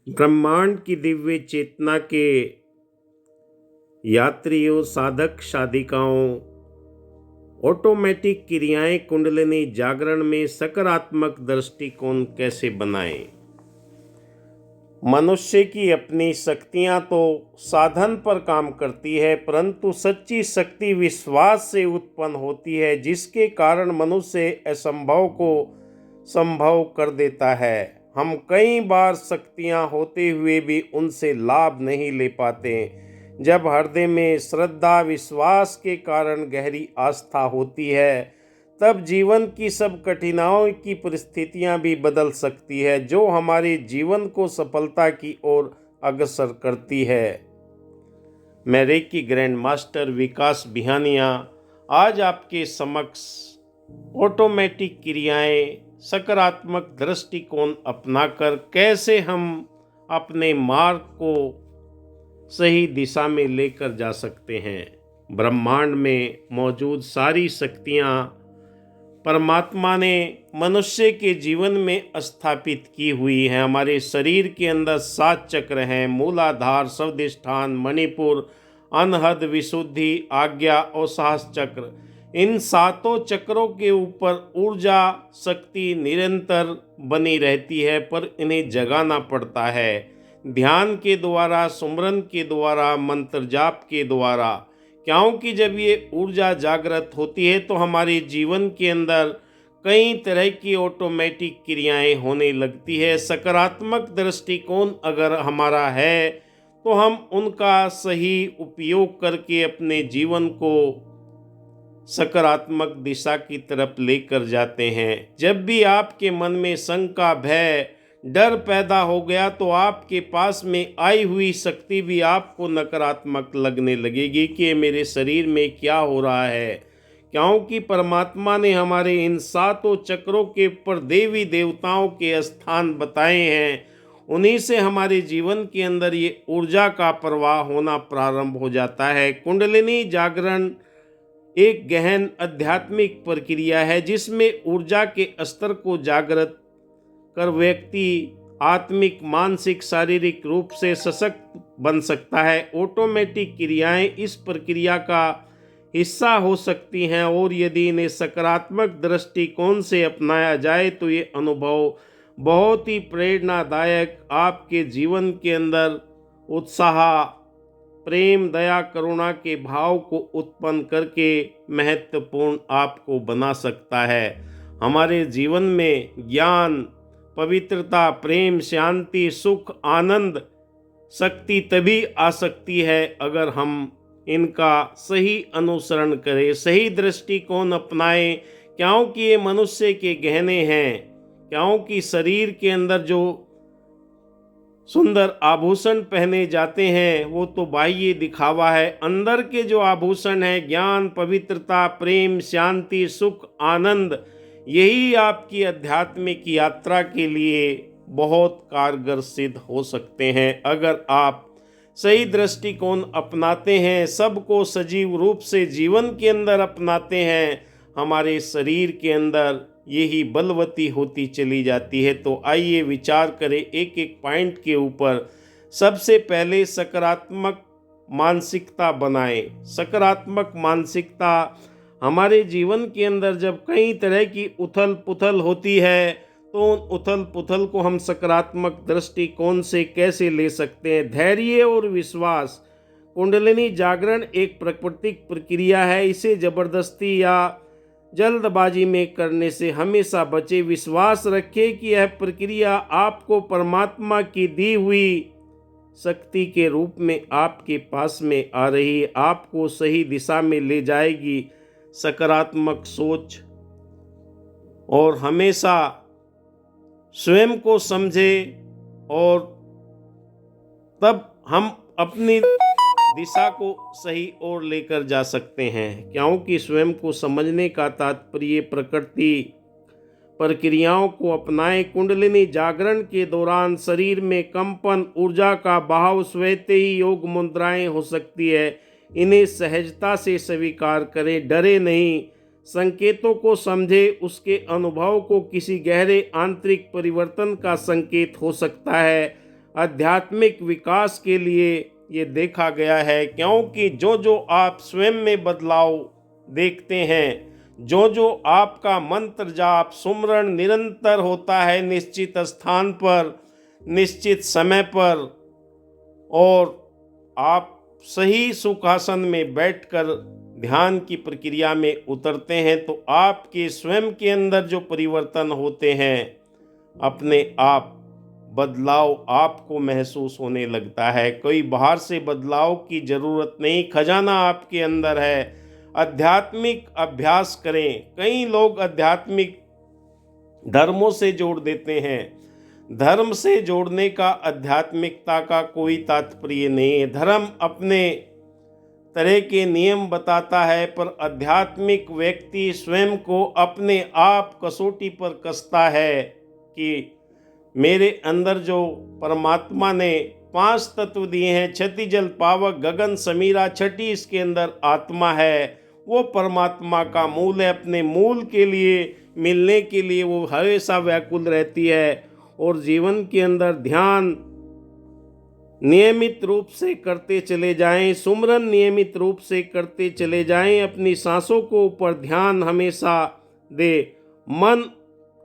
ब्रह्मांड की दिव्य चेतना के यात्रियों, साधक साधिकाओं, ऑटोमेटिक क्रियाएं कुंडलिनी जागरण में सकारात्मक दृष्टिकोण कैसे बनाएं। मनुष्य की अपनी शक्तियां तो साधन पर काम करती है, परंतु सच्ची शक्ति विश्वास से उत्पन्न होती है, जिसके कारण मनुष्य असंभव को संभव कर देता है। हम कई बार शक्तियां होते हुए भी उनसे लाभ नहीं ले पाते। जब हृदय में श्रद्धा विश्वास के कारण गहरी आस्था होती है, तब जीवन की सब कठिनाइयों की परिस्थितियां भी बदल सकती है, जो हमारे जीवन को सफलता की ओर अग्रसर करती है। मैं रेकी ग्रैंड मास्टर विकास बिहानिया आज आपके समक्ष ऑटोमेटिक क्रियाएं, सकारात्मक दृष्टिकोण अपनाकर कैसे हम अपने मार्ग को सही दिशा में लेकर जा सकते हैं। ब्रह्मांड में मौजूद सारी शक्तियां परमात्मा ने मनुष्य के जीवन में स्थापित की हुई हैं। हमारे शरीर के अंदर 7 चक्र हैं: मूलाधार, स्वादिष्ठान, मणिपुर, अनहद, विशुद्धि, आज्ञा और साहस चक्र। इन 7 चक्रों के ऊपर ऊर्जा शक्ति निरंतर बनी रहती है, पर इन्हें जगाना पड़ता है ध्यान के द्वारा, सुमरन के द्वारा, मंत्र जाप के द्वारा। क्योंकि जब ये ऊर्जा जागृत होती है तो हमारे जीवन के अंदर कई तरह की ऑटोमेटिक क्रियाएं होने लगती है। सकारात्मक दृष्टिकोण अगर हमारा है तो हम उनका सही उपयोग करके अपने जीवन को सकारात्मक दिशा की तरफ लेकर जाते हैं। जब भी आपके मन में शंका, भय, डर पैदा हो गया तो आपके पास में आई हुई शक्ति भी आपको नकारात्मक लगने लगेगी कि मेरे शरीर में क्या हो रहा है। क्योंकि परमात्मा ने हमारे इन 7 चक्रों के ऊपर देवी देवताओं के स्थान बताए हैं। उन्हीं से हमारे जीवन के अंदर ये ऊर्जा का प्रवाह होना प्रारंभ हो जाता है। कुंडलिनी जागरण एक गहन आध्यात्मिक प्रक्रिया है, जिसमें ऊर्जा के स्तर को जागृत कर व्यक्ति आत्मिक, मानसिक, शारीरिक रूप से सशक्त बन सकता है। ऑटोमेटिक क्रियाएं इस प्रक्रिया का हिस्सा हो सकती हैं, और यदि इन्हें सकारात्मक दृष्टिकोण से अपनाया जाए तो ये अनुभव बहुत ही प्रेरणादायक, आपके जीवन के अंदर उत्साह, प्रेम, दया, करुणा के भाव को उत्पन्न करके महत्वपूर्ण आपको बना सकता है। हमारे जीवन में ज्ञान, पवित्रता, प्रेम, शांति, सुख, आनंद, शक्ति तभी आ सकती है अगर हम इनका सही अनुसरण करें, सही दृष्टिकोण अपनाएं। क्योंकि ये मनुष्य के गहने हैं। क्योंकि शरीर के अंदर जो सुंदर आभूषण पहने जाते हैं वो तो बाह्य दिखावा है। अंदर के जो आभूषण है, ज्ञान, पवित्रता, प्रेम, शांति, सुख, आनंद, यही आपकी आध्यात्मिक यात्रा के लिए बहुत कारगर सिद्ध हो सकते हैं। अगर आप सही दृष्टिकोण अपनाते हैं, सबको सजीव रूप से जीवन के अंदर अपनाते हैं, हमारे शरीर के अंदर यही बलवती होती चली जाती है। तो आइए विचार करें एक एक पॉइंट के ऊपर। सबसे पहले सकारात्मक मानसिकता बनाएं। सकारात्मक मानसिकता हमारे जीवन के अंदर जब कई तरह की उथल पुथल होती है तो उन उथल पुथल को हम सकारात्मक दृष्टिकोण से कैसे ले सकते हैं। धैर्य और विश्वास। कुंडलिनी जागरण एक प्राकृतिक प्रक्रिया है, इसे जबरदस्ती या जल्दबाजी में करने से हमेशा बचे। विश्वास रखें कि यह प्रक्रिया आपको परमात्मा की दी हुई शक्ति के रूप में आपके पास में आ रही है, आपको सही दिशा में ले जाएगी। सकारात्मक सोच और हमेशा स्वयं को समझे, और तब हम अपनी दिशा को सही ओर लेकर जा सकते हैं। क्योंकि स्वयं को समझने का तात्पर्य प्रकृति प्रक्रियाओं को अपनाएं। कुंडलिनी जागरण के दौरान शरीर में कंपन, ऊर्जा का बहाव, स्वतः ही योग मुद्राएं हो सकती है। इन्हें सहजता से स्वीकार करें, डरे नहीं। संकेतों को समझे, उसके अनुभव को किसी गहरे आंतरिक परिवर्तन का संकेत हो सकता है। आध्यात्मिक विकास के लिए ये देखा गया है, क्योंकि जो जो आप स्वयं में बदलाव देखते हैं, जो जो आपका मंत्र जाप सुमरण निरंतर होता है निश्चित स्थान पर निश्चित समय पर, और आप सही सुखासन में बैठकर ध्यान की प्रक्रिया में उतरते हैं, तो आपके स्वयं के अंदर जो परिवर्तन होते हैं, अपने आप बदलाव आपको महसूस होने लगता है। कोई बाहर से बदलाव की ज़रूरत नहीं, खजाना आपके अंदर है। आध्यात्मिक अभ्यास करें। कई लोग आध्यात्मिक धर्मों से जोड़ देते हैं। धर्म से जोड़ने का आध्यात्मिकता का कोई तात्पर्य नहीं है। धर्म अपने तरह के नियम बताता है, पर आध्यात्मिक व्यक्ति स्वयं को अपने आप कसौटी पर कसता है कि मेरे अंदर जो परमात्मा ने 5 तत्व दिए हैं, क्षति जल पावक गगन समीरा, छठी इसके अंदर आत्मा है, वो परमात्मा का मूल है। अपने मूल के लिए मिलने के लिए वो हमेशा व्याकुल रहती है। और जीवन के अंदर ध्यान नियमित रूप से करते चले जाएं, सुमरन नियमित रूप से करते चले जाएं, अपनी सांसों को ऊपर ध्यान हमेशा दे। मन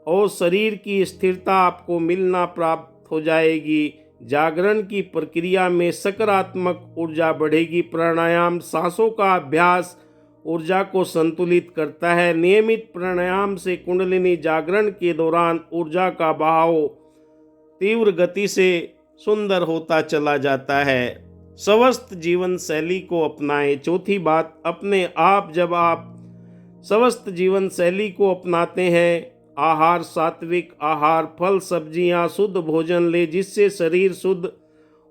और शरीर की स्थिरता आपको मिलना प्राप्त हो जाएगी। जागरण की प्रक्रिया में सकारात्मक ऊर्जा बढ़ेगी। प्राणायाम सांसों का अभ्यास ऊर्जा को संतुलित करता है। नियमित प्राणायाम से कुंडलिनी जागरण के दौरान ऊर्जा का बहाव तीव्र गति से सुंदर होता चला जाता है। स्वस्थ जीवन शैली को अपनाएं। चौथी बात, अपने आप जब आप स्वस्थ जीवन शैली को अपनाते हैं, आहार सात्विक आहार, फल सब्जियां, शुद्ध भोजन ले जिससे शरीर शुद्ध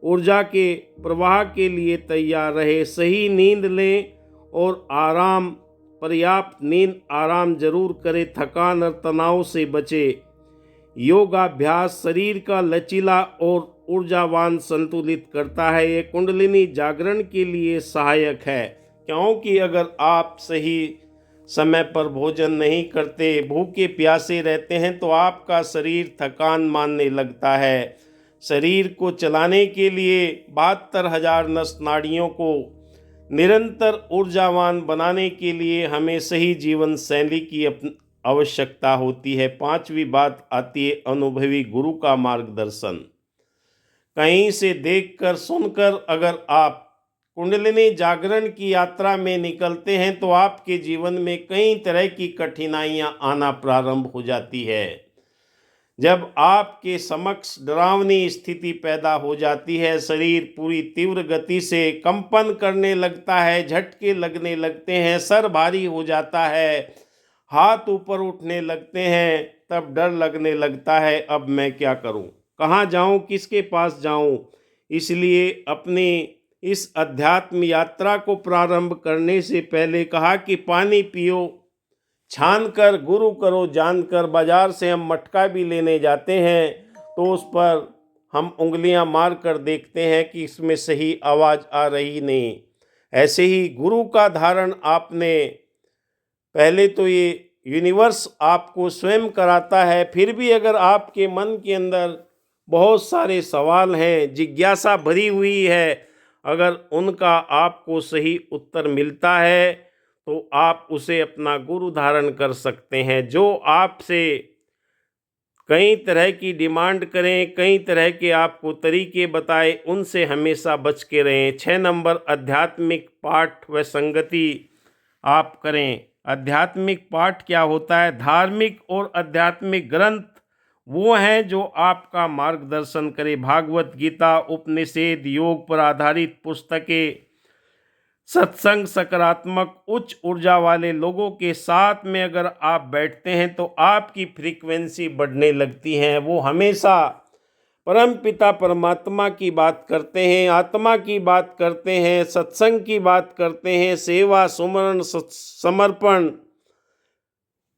ऊर्जा के प्रवाह के लिए तैयार रहे। सही नींद लें और आराम, पर्याप्त नींद आराम जरूर करें। थकान और तनाव से बचे। योगाभ्यास शरीर का लचीला और ऊर्जावान संतुलित करता है। ये कुंडलिनी जागरण के लिए सहायक है, क्योंकि अगर आप सही समय पर भोजन नहीं करते, भूखे प्यासे रहते हैं, तो आपका शरीर थकान मानने लगता है। शरीर को चलाने के लिए 72,000 नस नाड़ियों को निरंतर ऊर्जावान बनाने के लिए हमें सही जीवन शैली की आवश्यकता होती है। 5वीं बात आती है अनुभवी गुरु का मार्गदर्शन। कहीं से देखकर सुनकर अगर आप कुंडलिनी जागरण की यात्रा में निकलते हैं, तो आपके जीवन में कई तरह की कठिनाइयां आना प्रारंभ हो जाती है। जब आपके समक्ष डरावनी स्थिति पैदा हो जाती है, शरीर पूरी तीव्र गति से कंपन करने लगता है, झटके लगने लगते हैं, सर भारी हो जाता है, हाथ ऊपर उठने लगते हैं, तब डर लगने लगता है, अब मैं क्या करूं, कहाँ जाऊं, किसके पास जाऊं। इसलिए अपनी इस अध्यात्म यात्रा को प्रारंभ करने से पहले कहा कि पानी पियो, छान कर गुरु करो जानकर। बाजार से हम मटका भी लेने जाते हैं, तो उस पर हम उंगलियां मार कर देखते हैं कि इसमें सही आवाज़ आ रही नहीं। ऐसे ही गुरु का धारण आपने पहले तो ये यूनिवर्स आपको स्वयं कराता है। फिर भी अगर आपके मन के अंदर बहुत सारे सवाल हैं, जिज्ञासा भरी हुई है, अगर उनका आपको सही उत्तर मिलता है तो आप उसे अपना गुरु धारण कर सकते हैं। जो आपसे कई तरह की डिमांड करें, कई तरह के आपको तरीके बताए, उनसे हमेशा बच के रहें। 6 नंबर आध्यात्मिक पाठ व संगति आप करें। आध्यात्मिक पाठ क्या होता है? धार्मिक और आध्यात्मिक ग्रंथ वो हैं जो आपका मार्गदर्शन करे। भागवत गीता, उपनिषद, योग पर आधारित पुस्तकें, सत्संग, सकारात्मक उच्च ऊर्जा वाले लोगों के साथ में अगर आप बैठते हैं तो आपकी फ्रीक्वेंसी बढ़ने लगती है। वो हमेशा परम पिता परमात्मा की बात करते हैं, आत्मा की बात करते हैं, सत्संग की बात करते हैं, सेवा, सुमरण, समर्पण,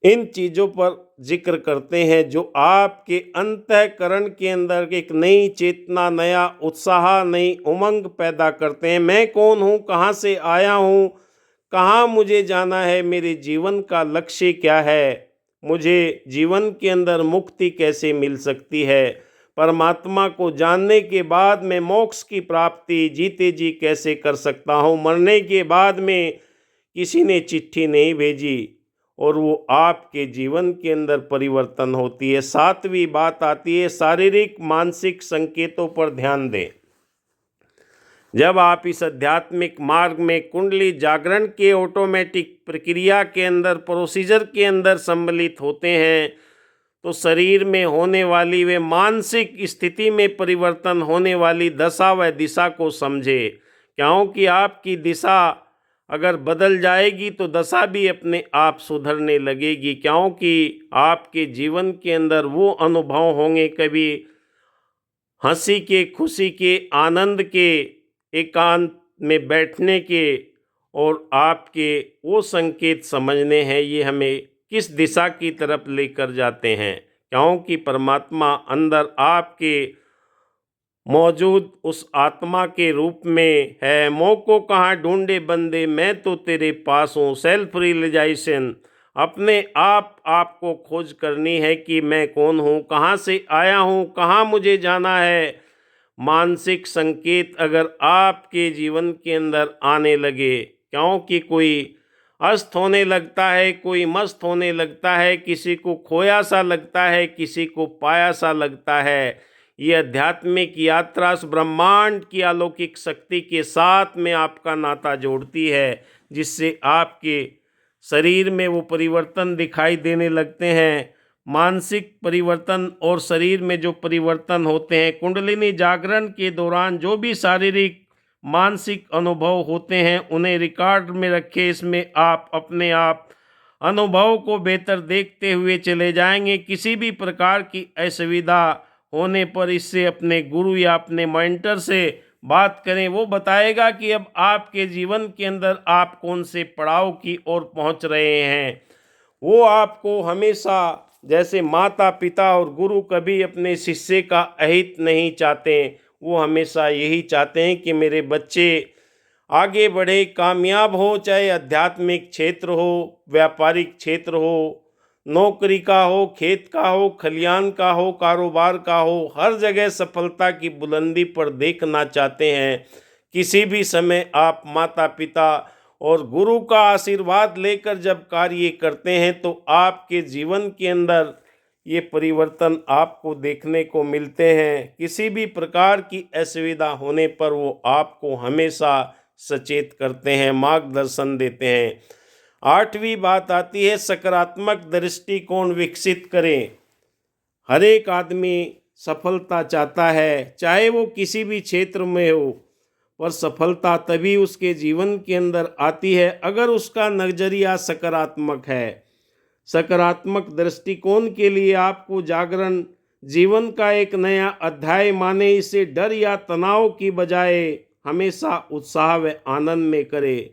इन चीज़ों पर जिक्र करते हैं, जो आपके अंतःकरण के अंदर एक नई चेतना, नया उत्साह, नई उमंग पैदा करते हैं। मैं कौन हूँ, कहाँ से आया हूँ, कहाँ मुझे जाना है, मेरे जीवन का लक्ष्य क्या है, मुझे जीवन के अंदर मुक्ति कैसे मिल सकती है। परमात्मा को जानने के बाद मैं मोक्ष की प्राप्ति जीते जी कैसे कर सकता हूँ। मरने के बाद में किसी ने चिट्ठी नहीं भेजी और वो आपके जीवन के अंदर परिवर्तन होती है। सातवीं बात आती है शारीरिक मानसिक संकेतों पर ध्यान दें। जब आप इस आध्यात्मिक मार्ग में कुंडली जागरण के ऑटोमेटिक प्रक्रिया के अंदर प्रोसीजर के अंदर सम्मिलित होते हैं तो शरीर में होने वाली वे मानसिक स्थिति में परिवर्तन होने वाली दशा व दिशा को समझे, क्योंकि आपकी दिशा अगर बदल जाएगी तो दशा भी अपने आप सुधरने लगेगी। क्योंकि आपके जीवन के अंदर वो अनुभव होंगे, कभी हंसी के, खुशी के, आनंद के, एकांत में बैठने के, और आपके वो संकेत समझने हैं ये हमें किस दिशा की तरफ लेकर जाते हैं। क्योंकि परमात्मा अंदर आपके मौजूद उस आत्मा के रूप में है। मोह को कहाँ ढूंढे बंदे, मैं तो तेरे पास हूँ। सेल्फ रियलाइजेशन, अपने आपको खोज करनी है कि मैं कौन हूँ, कहाँ से आया हूँ, कहाँ मुझे जाना है। मानसिक संकेत अगर आपके जीवन के अंदर आने लगे, क्योंकि कोई अस्त होने लगता है, कोई मस्त होने लगता है, किसी को खोया सा लगता है, किसी को पाया सा लगता है। ये आध्यात्मिक यात्रा उस ब्रह्मांड की अलौकिक शक्ति के साथ में आपका नाता जोड़ती है, जिससे आपके शरीर में वो परिवर्तन दिखाई देने लगते हैं। मानसिक परिवर्तन और शरीर में जो परिवर्तन होते हैं, कुंडलिनी जागरण के दौरान जो भी शारीरिक मानसिक अनुभव होते हैं उन्हें रिकॉर्ड में रखें। इसमें आप अपने आप अनुभव को बेहतर देखते हुए चले जाएंगे। किसी भी प्रकार की असुविधा होने पर इससे अपने गुरु या अपने मेंटर से बात करें, वो बताएगा कि अब आपके जीवन के अंदर आप कौन से पड़ाव की ओर पहुंच रहे हैं। वो आपको हमेशा, जैसे माता पिता और गुरु कभी अपने शिष्य का अहित नहीं चाहते, वो हमेशा यही चाहते हैं कि मेरे बच्चे आगे बढ़े, कामयाब हो, चाहे आध्यात्मिक क्षेत्र हो, व्यापारिक क्षेत्र हो, नौकरी का हो, खेत का हो, खलियान का हो, कारोबार का हो, हर जगह सफलता की बुलंदी पर देखना चाहते हैं। किसी भी समय आप माता पिता और गुरु का आशीर्वाद लेकर जब कार्य करते हैं तो आपके जीवन के अंदर ये परिवर्तन आपको देखने को मिलते हैं। किसी भी प्रकार की असुविधा होने पर वो आपको हमेशा सचेत करते हैं, मार्गदर्शन देते हैं। आठवीं बात आती है सकारात्मक दृष्टिकोण विकसित करें। हर एक आदमी सफलता चाहता है, चाहे वो किसी भी क्षेत्र में हो, पर सफलता तभी उसके जीवन के अंदर आती है अगर उसका नज़रिया सकारात्मक है। सकारात्मक दृष्टिकोण के लिए आपको जागरण जीवन का एक नया अध्याय माने। इसे डर या तनाव की बजाय हमेशा उत्साह व आनंद में करें।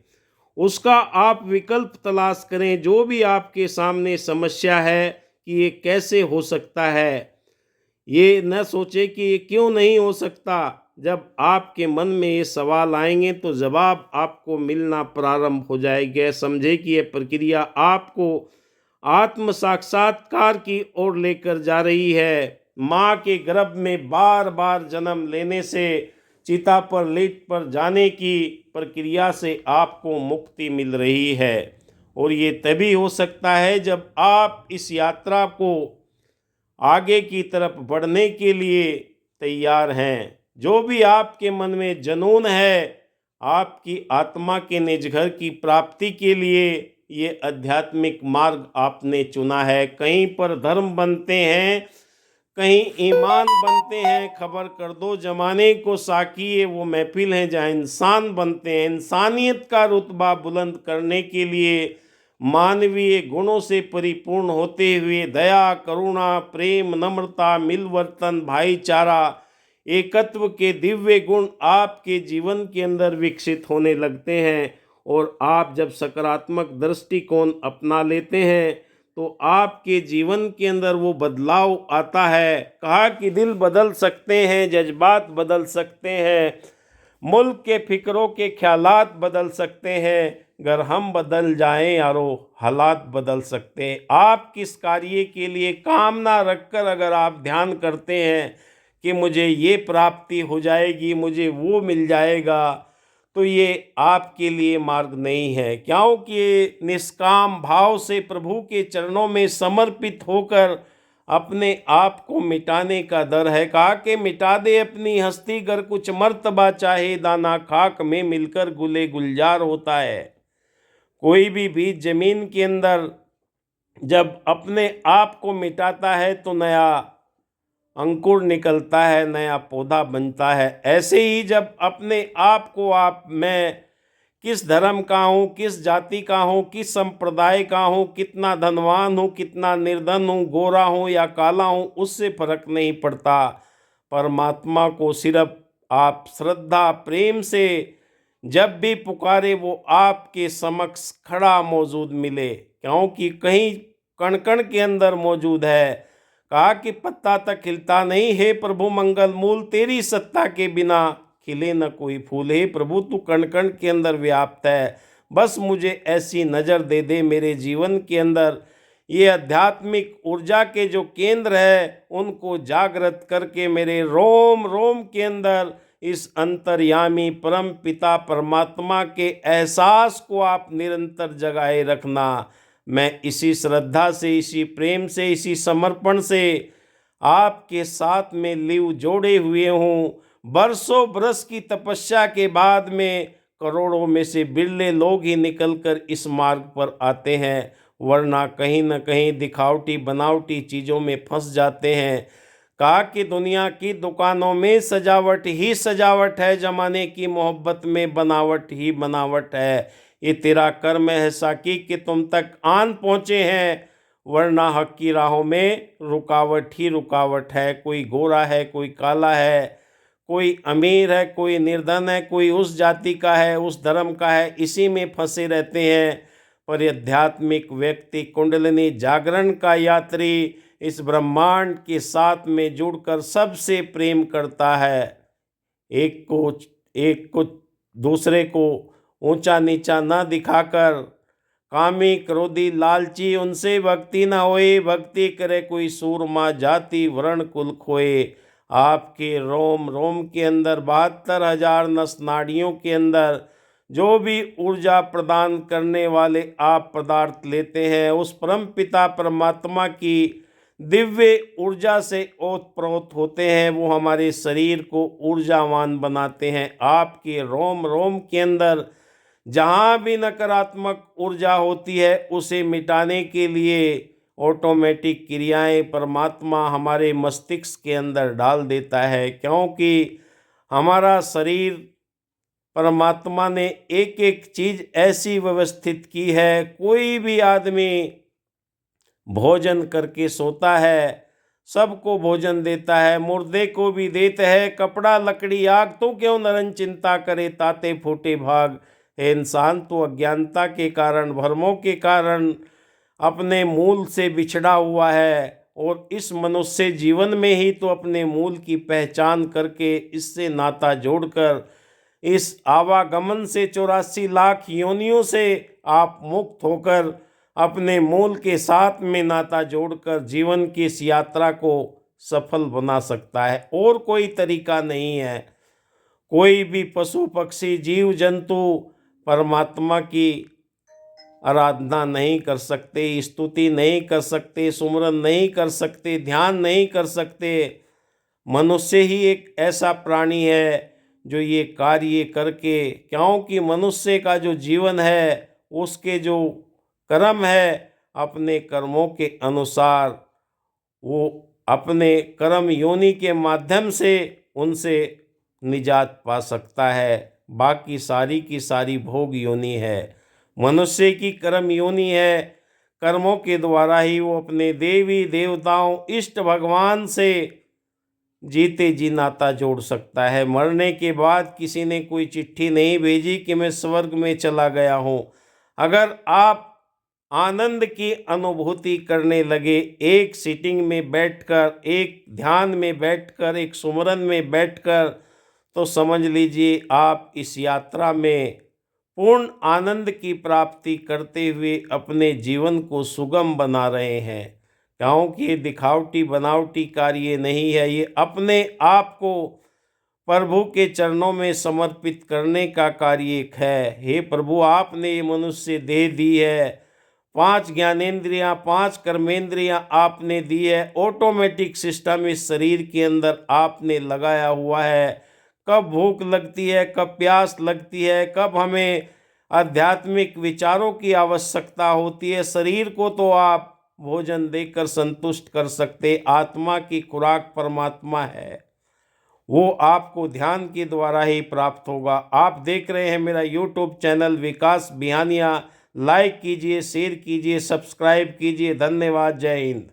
उसका आप विकल्प तलाश करें। जो भी आपके सामने समस्या है कि ये कैसे हो सकता है, ये न सोचे कि ये क्यों नहीं हो सकता। जब आपके मन में ये सवाल आएंगे तो जवाब आपको मिलना प्रारंभ हो जाएगा। समझे कि ये प्रक्रिया आपको आत्म साक्षात्कार की ओर लेकर जा रही है। माँ के गर्भ में बार बार जन्म लेने से चिता पर लेट पर जाने की प्रक्रिया से आपको मुक्ति मिल रही है, और ये तभी हो सकता है जब आप इस यात्रा को आगे की तरफ बढ़ने के लिए तैयार हैं। जो भी आपके मन में जुनून है आपकी आत्मा के निज घर की प्राप्ति के लिए, ये आध्यात्मिक मार्ग आपने चुना है। कहीं पर धर्म बनते हैं, कहीं ईमान बनते हैं। खबर कर दो जमाने को साकी, ये वो महफिल है जहाँ इंसान बनते हैं। इंसानियत का रुतबा बुलंद करने के लिए मानवीय गुणों से परिपूर्ण होते हुए दया, करुणा, प्रेम, नम्रता, मिलवर्तन, भाईचारा, एकत्व के दिव्य गुण आपके जीवन के अंदर विकसित होने लगते हैं। और आप जब सकारात्मक दृष्टिकोण अपना लेते हैं तो आपके जीवन के अंदर वो बदलाव आता है। कहा कि दिल बदल सकते हैं, जज्बात बदल सकते हैं, मुल्क के फिक्रों के ख्यालात बदल सकते हैं, अगर हम बदल जाएं यारो हालात बदल सकते हैं। आप किस कार्य के लिए कामना रखकर अगर आप ध्यान करते हैं कि मुझे ये प्राप्ति हो जाएगी, मुझे वो मिल जाएगा, तो ये आपके लिए मार्ग नहीं है। क्योंकि ये निष्काम भाव से प्रभु के चरणों में समर्पित होकर अपने आप को मिटाने का दर है। कहा कि मिटा दे अपनी हस्ती, गर कुछ मर्तबा चाहे, दाना खाक में मिलकर गुले गुलजार होता है। कोई भी बीज जमीन के अंदर जब अपने आप को मिटाता है तो नया अंकुर निकलता है, नया पौधा बनता है। ऐसे ही जब अपने आप को मैं किस धर्म का हूँ, किस जाति का हूँ, किस संप्रदाय का हूँ, कितना धनवान हूँ, कितना निर्धन हूँ, गोरा हूँ या काला हूँ, उससे फर्क नहीं पड़ता। परमात्मा को सिर्फ आप श्रद्धा प्रेम से जब भी पुकारे वो आपके समक्ष खड़ा मौजूद मिले, क्योंकि कहीं कण कण के अंदर मौजूद है। कहा कि पत्ता तक खिलता नहीं है प्रभु मंगल मूल, तेरी सत्ता के बिना खिले न कोई फूल। हे प्रभु तू कण कण के अंदर व्याप्त है, बस मुझे ऐसी नज़र दे दे मेरे जीवन के अंदर ये आध्यात्मिक ऊर्जा के जो केंद्र है उनको जागृत करके मेरे रोम रोम के अंदर इस अंतर्यामी परम पिता परमात्मा के एहसास को आप निरंतर जगाए रखना। मैं इसी श्रद्धा से, इसी प्रेम से, इसी समर्पण से आपके साथ में लिव जोड़े हुए हूँ। बरसों बरस की तपस्या के बाद में करोड़ों में से बिरले लोग ही निकलकर इस मार्ग पर आते हैं, वरना कहीं न कहीं दिखावटी बनावटी चीज़ों में फंस जाते हैं। कहा कि दुनिया की दुकानों में सजावट ही सजावट है, जमाने की मोहब्बत में बनावट ही बनावट है। ये तेरा कर्म है साकी कि तुम तक आन पहुँचे हैं, वरना हक की राहों में रुकावट ही रुकावट है। कोई गोरा है, कोई काला है, कोई अमीर है, कोई निर्धन है, कोई उस जाति का है, उस धर्म का है, इसी में फंसे रहते हैं। पर आध्यात्मिक व्यक्ति कुंडलिनी जागरण का यात्री इस ब्रह्मांड के साथ में जुड़कर सबसे प्रेम करता है। एक को दूसरे को ऊंचा नीचा न दिखाकर, कामी क्रोधी लालची उनसे भक्ति न होए, भक्ति करे कोई सूरमा जाति वर्ण कुल खोए। आपके रोम रोम के अंदर 72,000 नस नाड़ियों के अंदर जो भी ऊर्जा प्रदान करने वाले आप पदार्थ लेते हैं, उस परम पिता परमात्मा की दिव्य ऊर्जा से ओतप्रोत होते हैं। वो हमारे शरीर को ऊर्जावान बनाते हैं। आपके रोम रोम के अंदर जहाँ भी नकारात्मक ऊर्जा होती है उसे मिटाने के लिए ऑटोमेटिक क्रियाएं परमात्मा हमारे मस्तिष्क के अंदर डाल देता है, क्योंकि हमारा शरीर परमात्मा ने एक एक चीज़ ऐसी व्यवस्थित की है। कोई भी आदमी भोजन करके सोता है, सबको भोजन देता है, मुर्दे को भी देता है, कपड़ा लकड़ी आग, तो क्यों नरन चिंता करे ताते फूटे भाग। हे इंसान, तो अज्ञानता के कारण, भ्रमों के कारण अपने मूल से बिछड़ा हुआ है, और इस मनुष्य जीवन में ही तो अपने मूल की पहचान करके इससे नाता जोड़कर इस आवागमन से 84 लाख योनियों से आप मुक्त होकर अपने मूल के साथ में नाता जोड़कर जीवन की इस यात्रा को सफल बना सकता है। और कोई तरीका नहीं है। कोई भी पशु पक्षी जीव जंतु परमात्मा की आराधना नहीं कर सकते, स्तुति नहीं कर सकते, सुमरन नहीं कर सकते, ध्यान नहीं कर सकते। मनुष्य ही एक ऐसा प्राणी है जो ये कार्य करके, क्योंकि मनुष्य का जो जीवन है उसके जो कर्म है, अपने कर्मों के अनुसार वो अपने कर्म योनि के माध्यम से उनसे निजात पा सकता है। बाकी सारी की सारी भोग योनि है, मनुष्य की कर्म योनि है। कर्मों के द्वारा ही वो अपने देवी देवताओं इष्ट भगवान से जीते जी नाता जोड़ सकता है। मरने के बाद किसी ने कोई चिट्ठी नहीं भेजी कि मैं स्वर्ग में चला गया हूँ। अगर आप आनंद की अनुभूति करने लगे, एक सीटिंग में बैठकर, एक ध्यान में बैठकर, एक सुमरन में बैठकर, तो समझ लीजिए आप इस यात्रा में पूर्ण आनंद की प्राप्ति करते हुए अपने जीवन को सुगम बना रहे हैं। क्योंकि ये दिखावटी बनावटी कार्य नहीं है, ये अपने आप को प्रभु के चरणों में समर्पित करने का कार्य एक है। हे प्रभु, आपने ये मनुष्य देह दी है, 5 ज्ञानेंद्रियां, 5 कर्मेंद्रियां आपने दी है, ऑटोमेटिक सिस्टम इस शरीर के अंदर आपने लगाया हुआ है। कब भूख लगती है, कब प्यास लगती है, कब हमें आध्यात्मिक विचारों की आवश्यकता होती है, शरीर को तो आप भोजन देकर संतुष्ट कर सकते। आत्मा की खुराक परमात्मा है, वो आपको ध्यान के द्वारा ही प्राप्त होगा। आप देख रहे हैं मेरा यूट्यूब चैनल विकास बिहानिया। लाइक कीजिए, शेयर कीजिए, सब्सक्राइब कीजिए। धन्यवाद। जय हिंद।